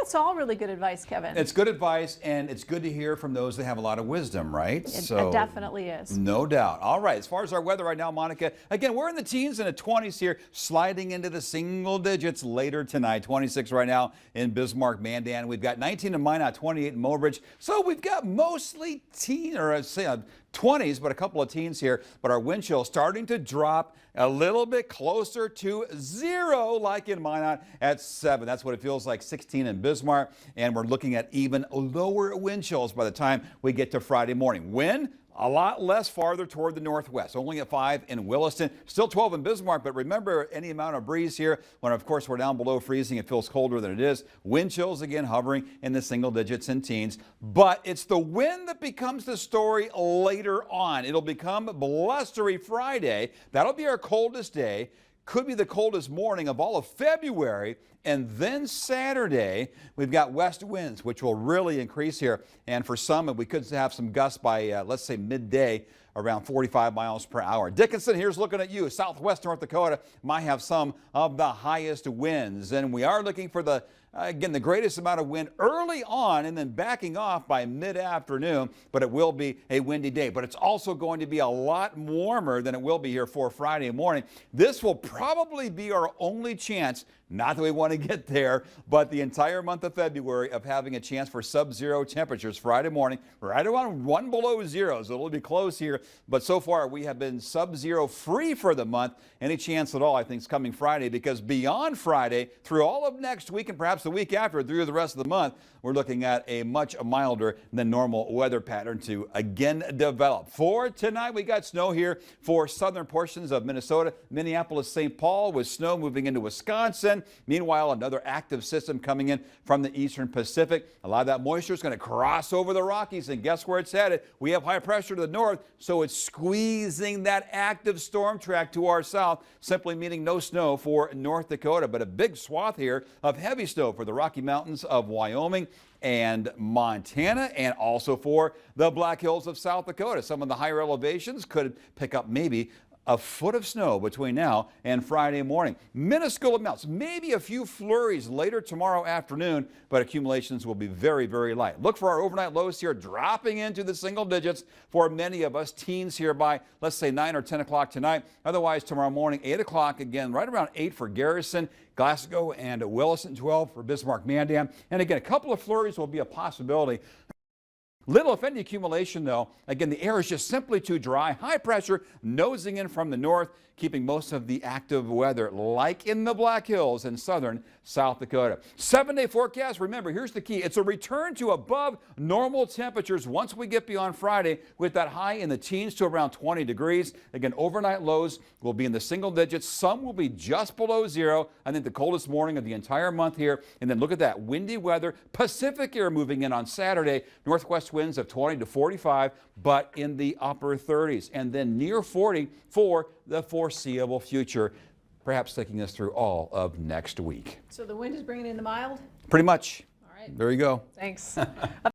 That's all really good advice, Kevin. It's good advice, and it's good to hear from those that have a lot of wisdom, right? It definitely is. No doubt. All right, as far as our weather right now, Monica, again, we're in the teens and the 20s here, sliding into the single digits later tonight. 26 right now in Bismarck, Mandan. We've got 19 in Minot, 28 in Mobridge. So we've got mostly 20s, but a couple of teens here. But our wind chill starting to drop a little bit closer to 0, like in Minot at 7. That's what it feels like, 16 in Bismarck. And we're looking at even lower wind chills by the time we get to Friday morning. Wind a lot less farther toward the northwest, only at 5 in Williston, still 12 in Bismarck. But remember, any amount of breeze here, when of course we're down below freezing, it feels colder than it is. Wind chills again hovering in the single digits and teens. But it's the wind that becomes the story later on. It'll become blustery Friday. That'll be our coldest day. Could be the coldest morning of all of February. And then Saturday, we've got west winds, which will really increase here. And for some, we could have some gusts by, let's say, midday, around 45 miles per hour. Dickinson, here's looking at you. Southwest North Dakota might have some of the highest winds. And we are looking for the greatest amount of wind early on and then backing off by mid-afternoon, but it will be a windy day. But it's also going to be a lot warmer than it will be here for Friday morning. This will probably be our only chance, not that we want to get there, but the entire month of February of having a chance for sub-zero temperatures Friday morning, right around 1 below 0. So it'll be close here, but so far we have been sub-zero free for the month. Any chance at all, I think, is coming Friday, because beyond Friday, through all of next week and perhaps the week after, through the rest of the month, we're looking at a much milder than normal weather pattern to again develop. For tonight, we got snow here for southern portions of Minnesota, Minneapolis, St. Paul, with snow moving into Wisconsin. Meanwhile, another active system coming in from the eastern Pacific. A lot of that moisture is going to cross over the Rockies, and guess where it's headed? We have high pressure to the north, so it's squeezing that active storm track to our south, simply meaning no snow for North Dakota, but a big swath here of heavy snow for the Rocky Mountains of Wyoming and Montana, and also for the Black Hills of South Dakota. Some of the higher elevations could pick up maybe a foot of snow between now and Friday morning. Minuscule amounts, maybe a few flurries later tomorrow afternoon, but accumulations will be very, very light. Look for our overnight lows here dropping into the single digits for many of us. Teens here by, let's say, 9 or 10 o'clock tonight. Otherwise, tomorrow morning, 8 o'clock again, right around 8 for Garrison, Glasgow, and Williston, 12 for Bismarck, Mandan. And again, a couple of flurries will be a possibility. Little, if any, accumulation, though. Again, the air is just simply too dry. High pressure nosing in from the north, keeping most of the active weather, like in the Black Hills in southern South Dakota. 7-day forecast. Remember, here's the key. It's a return to above normal temperatures once we get beyond Friday, with that high in the teens to around 20 degrees. Again, overnight lows will be in the single digits. Some will be just below 0. I think the coldest morning of the entire month here. And then look at that. Windy weather. Pacific air moving in on Saturday. Northwest winds of 20 to 45, but in the upper 30s. And then near 40 for the foreseeable future, perhaps taking us through all of next week. So the wind is bringing in the mild? Pretty much. All right. There you go. Thanks.